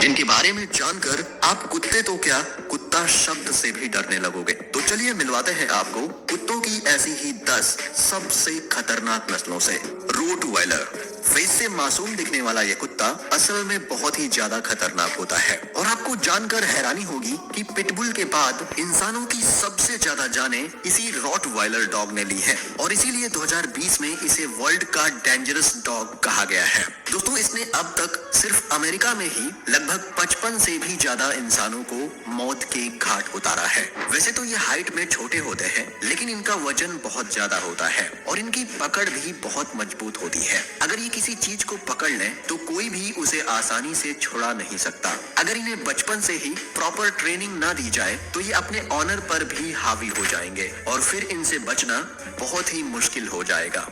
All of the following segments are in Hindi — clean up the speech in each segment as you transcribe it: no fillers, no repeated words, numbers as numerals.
जिनके बारे में जानकर आप कुत्ते तो क्या कुत्ता शब्द से भी डरने लगोगे। तो चलिए मिलवाते हैं आपको कुत्तों की ऐसी ही 10 सबसे खतरनाक नस्लों से। रोटवाइलर। फेस से मासूम दिखने वाला ये कुत्ता असल में बहुत ही ज्यादा खतरनाक होता है और आपको जानकर हैरानी होगी कि पिटबुल के बाद इंसानों की सबसे ज्यादा जानें इसी रॉटवाइलर डॉग ने ली है और इसीलिए 2020 में इसे वर्ल्ड का डेंजरस डॉग कहा गया है। दोस्तों, इसने अब तक सिर्फ अमेरिका में ही लगभग 55 से भी ज्यादा इंसानों को मौत के घाट उतारा है। वैसे तो ये हाइट में छोटे होते हैं, लेकिन इनका वजन बहुत ज्यादा होता है और इनकी पकड़ भी बहुत मजबूत होती है। अगर ये किसी चीज को पकड़ लें तो कोई भी उसे आसानी से छुड़ा नहीं सकता। अगर इन्हें बचपन से ही प्रॉपर ट्रेनिंग ना दी जाए तो ये अपने ऑनर पर भी हावी हो जाएंगे और फिर इनसे बचना बहुत ही मुश्किल हो जाएगा।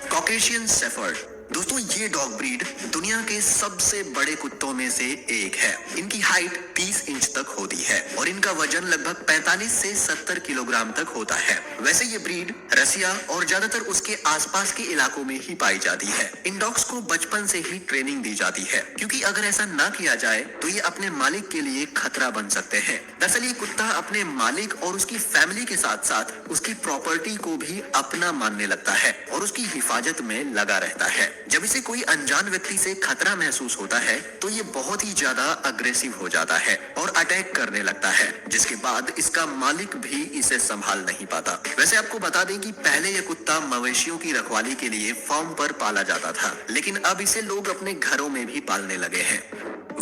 Caucasian shepherd. दोस्तों, ये डॉग ब्रीड दुनिया के सबसे बड़े कुत्तों में से एक है। इनकी हाइट 30 इंच तक होती है और इनका वजन लगभग 45 से 70 किलोग्राम तक होता है। वैसे ये ब्रीड रसिया और ज्यादातर उसके आसपास के इलाकों में ही पाई जाती है। इन डॉग्स को बचपन से ही ट्रेनिंग दी जाती है, क्योंकि अगर ऐसा ना किया जाए तो ये अपने मालिक के लिए खतरा बन सकते हैं। दरअसल ये कुत्ता अपने मालिक और उसकी फैमिली के साथ साथ उसकी प्रॉपर्टी को भी अपना मानने लगता है और उसकी हिफाजत में लगा रहता है। जब इसे कोई अनजान व्यक्ति से खतरा महसूस होता है तो ये बहुत ही ज्यादा अग्रेसिव हो जाता है और अटैक करने लगता है, जिसके बाद इसका मालिक भी इसे संभाल नहीं पाता। वैसे आपको बता दें कि पहले ये कुत्ता मवेशियों की रखवाली के लिए फार्म पर पाला जाता था, लेकिन अब इसे लोग अपने घरों में भी पालने लगे हैं।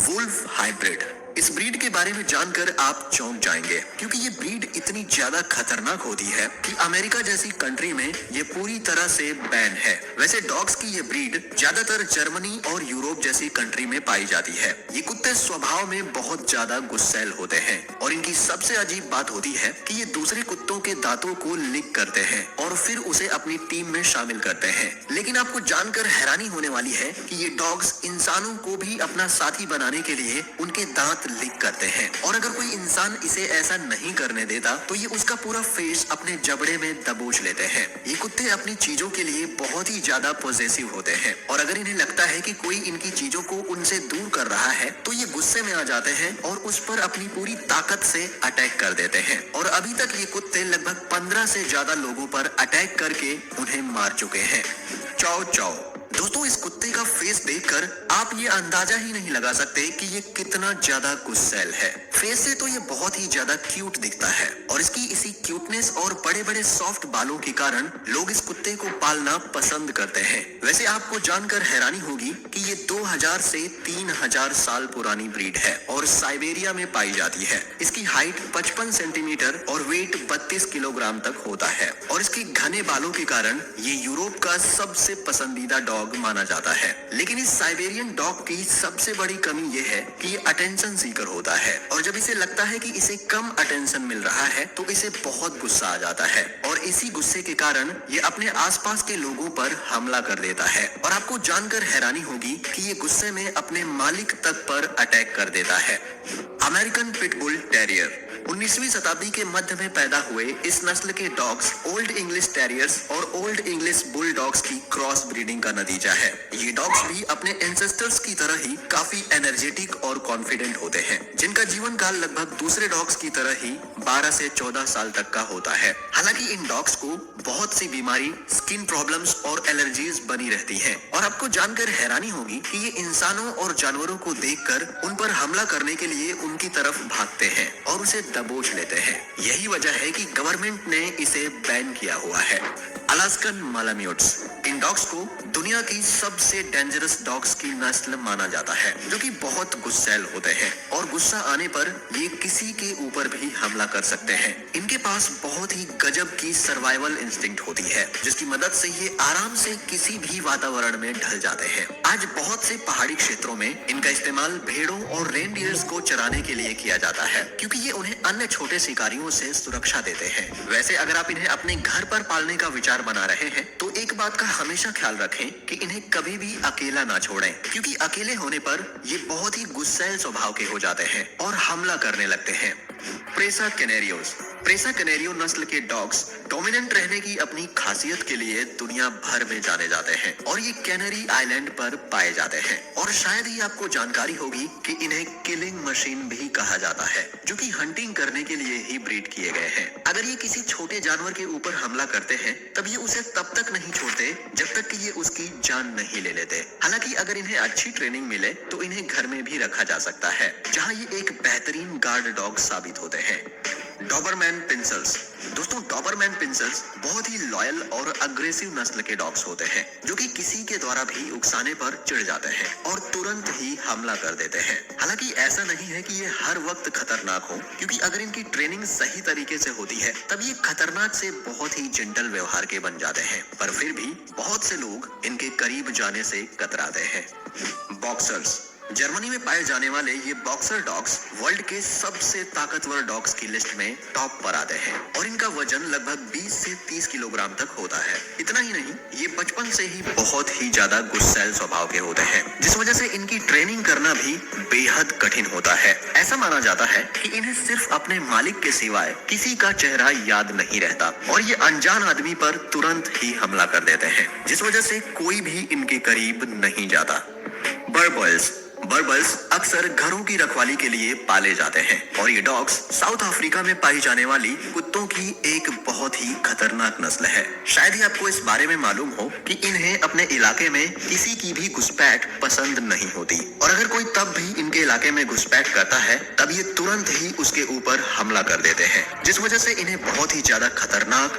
Wolf hybrid. इस ब्रीड के बारे में जानकर आप चौंक जाएंगे, क्योंकि ये ब्रीड इतनी ज्यादा खतरनाक होती है कि अमेरिका जैसी कंट्री में ये पूरी तरह से बैन है। वैसे डॉग्स की ये ब्रीड ज्यादातर जर्मनी और यूरोप जैसी कंट्री में पाई जाती है। ये कुत्ते स्वभाव में बहुत ज्यादा गुस्सैल होते हैं और इनकी सबसे अजीब बात होती है कि ये दूसरे कुत्तों के दांतों को लिक करते हैं और फिर उसे अपनी टीम में शामिल करते हैं। लेकिन आपको जानकर हैरानी होने वाली है कि ये डॉग्स इंसानों को भी अपना साथी बनाने के लिए उनके दांत लीक करते हैं और अगर कोई इंसान इसे ऐसा नहीं करने देता तो ये उसका पूरा फेस अपने जबड़े में दबोच लेते हैं। ये कुत्ते अपनी चीजों के लिए बहुत ही ज्यादा पॉजेसिव होते हैं और अगर इन्हें लगता है कि कोई इनकी चीजों को उनसे दूर कर रहा है तो ये गुस्से में आ जाते हैं और उस पर अपनी पूरी ताकत से अटैक कर देते हैं। और अभी तक ये कुत्ते लगभग 15 से ज्यादा लोगों पर अटैक करके उन्हें मार चुके हैं। चाओ चाओ। दोस्तों, इस कुत्ते का फेस देखकर आप ये अंदाजा ही नहीं लगा सकते कि ये कितना ज्यादा गुस्सैल है। फेस से तो ये बहुत ही ज्यादा क्यूट दिखता है और इसकी इसी क्यूटनेस और बड़े बड़े सॉफ्ट बालों के कारण लोग इस कुत्ते को पालना पसंद करते हैं। वैसे आपको जानकर हैरानी होगी कि ये 2000 से 3000 साल पुरानी ब्रीड है और साइबेरिया में पाई जाती है। इसकी हाइट 55 सेंटीमीटर और वेट 32 किलोग्राम तक होता है और इसके घने बालों के कारण ये यूरोप का सबसे पसंदीदा डॉग माना जाता है। लेकिन इस साइबेरियन डॉग की सबसे बड़ी कमी ये है कि ये अटेंशन सीकर होता है और जब इसे लगता है कि इसे कम अटेंशन मिल रहा है तो इसे बहुत गुस्सा आ जाता है और इसी गुस्से के कारण ये अपने आसपास के लोगों पर हमला कर देता है। और आपको जानकर हैरानी होगी कि ये गुस्से में अपने मालिक तक पर अटैक कर देता है। American pitbull terrier. 19वीं शताब्दी के मध्य में पैदा हुए इस नस्ल के डॉग्स ओल्ड इंग्लिश टेरियर्स और ओल्ड इंग्लिश बुल डॉग्स की क्रॉस ब्रीडिंग का नतीजा है। ये डॉग्स भी अपने एंसेस्टर्स की तरह ही काफी एनर्जेटिक और कॉन्फिडेंट होते हैं, जिनका जीवन काल लगभग दूसरे डॉग्स की तरह ही 12 से 14 साल तक का होता है। हालांकि इन डॉग्स को बहुत सी बीमारी, स्किन प्रॉब्लम्स और एलर्जीज बनी रहती हैं और आपको जानकर हैरानी होगी कि ये इंसानों और जानवरों को देखकर उन पर हमला करने के लिए उनकी तरफ भागते हैं और उसे दबोच लेते हैं। यही वजह है कि गवर्नमेंट ने इसे बैन किया हुआ है। अलास्कन मालाम्यूट्स। इन डॉग्स को दुनिया की सबसे डेंजरस डॉग्स की नस्ल माना जाता है, जो कि बहुत गुस्सैल होते हैं और गुस्सा आने पर ये किसी के ऊपर भी हमला कर सकते हैं। इनके पास बहुत ही गजब की सर्वाइवल इंस्टिंक्ट होती है, जिसकी मदद से ये आराम से किसी भी वातावरण में ढल जाते हैं। आज बहुत से पहाड़ी क्षेत्रों में इनका इस्तेमाल भेड़ों और रेनडियर्स को चराने के लिए किया जाता है, क्योंकि ये उन्हें अन्य छोटे शिकारियों से सुरक्षा देते हैं। वैसे अगर आप इन्हें अपने घर पर पालने का विचार बना रहे हैं तो एक बात का हमेशा ख्याल रखें कि इन्हें कभी भी अकेला ना छोड़ें, क्योंकि अकेले होने पर ये बहुत ही गुस्सैल स्वभाव के हो जाते हैं और हमला करने लगते हैं। प्रेसा कैनेरियोस। प्रेसा कनेरियो नस्ल के डॉग्स डोमिनेंट रहने की अपनी खासियत के लिए दुनिया भर में जाने जाते हैं और ये कैनरी आइलैंड पर पाए जाते हैं। और शायद ही आपको जानकारी होगी कि इन्हें किलिंग मशीन भी कहा जाता है, जो कि हंटिंग करने के लिए ही ब्रीड किए गए हैं। अगर ये किसी छोटे जानवर के ऊपर हमला करते हैं तब ये उसे तब तक नहीं छोड़ते जब तक कि ये उसकी जान नहीं ले लेते। हालांकि अगर इन्हें अच्छी ट्रेनिंग मिले तो इन्हें घर में भी रखा जा सकता है, जहां ये एक बेहतरीन गार्ड डॉग साबित होते हैं। डॉबरमैन पिंसल्स। दोस्तों, डॉबरमैन पिंसल्स बहुत ही लॉयल और अग्रेसिव नस्ल के डॉग्स होते हैं, जो कि किसी के द्वारा भी उकसाने पर चिढ़ जाते हैं और तुरंत ही हमला कर देते हैं। हालांकि ऐसा नहीं है कि ये हर वक्त खतरनाक हो, क्योंकि अगर इनकी ट्रेनिंग सही तरीके से होती है तब ये खतरनाक से बहुत ही जेंटल व्यवहार के बन जाते हैं। पर फिर भी बहुत से लोग इनके करीब जाने से कतराते हैं। बॉक्सर्स। जर्मनी में पाए जाने वाले ये बॉक्सर डॉग्स वर्ल्ड के सबसे ताकतवर डॉग्स की लिस्ट में टॉप पर आते हैं और इनका वजन लगभग 20 से 30 किलोग्राम तक होता है। इतना ही नहीं, ये बचपन से ही बहुत ही ज्यादा गुस्सैल स्वभाव के होते हैं, जिस वजह से इनकी ट्रेनिंग करना भी बेहद कठिन होता है। ऐसा माना जाता है कि इन्हें सिर्फ अपने मालिक के सिवाय किसी का चेहरा याद नहीं रहता और ये अनजान आदमी पर तुरंत ही हमला कर देते हैं, जिस वजह से कोई भी इनके करीब नहीं जाता। बर्बल्स। बर्बल्स अक्सर घरों की रखवाली के लिए पाले जाते हैं और ये डॉग्स साउथ अफ्रीका में पाई जाने वाली कुत्तों की एक बहुत ही खतरनाक नस्ल है। शायद ही आपको इस बारे में मालूम हो कि इन्हें अपने इलाके में किसी की भी घुसपैठ पसंद नहीं होती और अगर कोई तब भी इनके इलाके में घुसपैठ करता है तब ये तुरंत ही उसके ऊपर हमला कर देते हैं, जिस वजह से इन्हें बहुत ही ज्यादा खतरनाक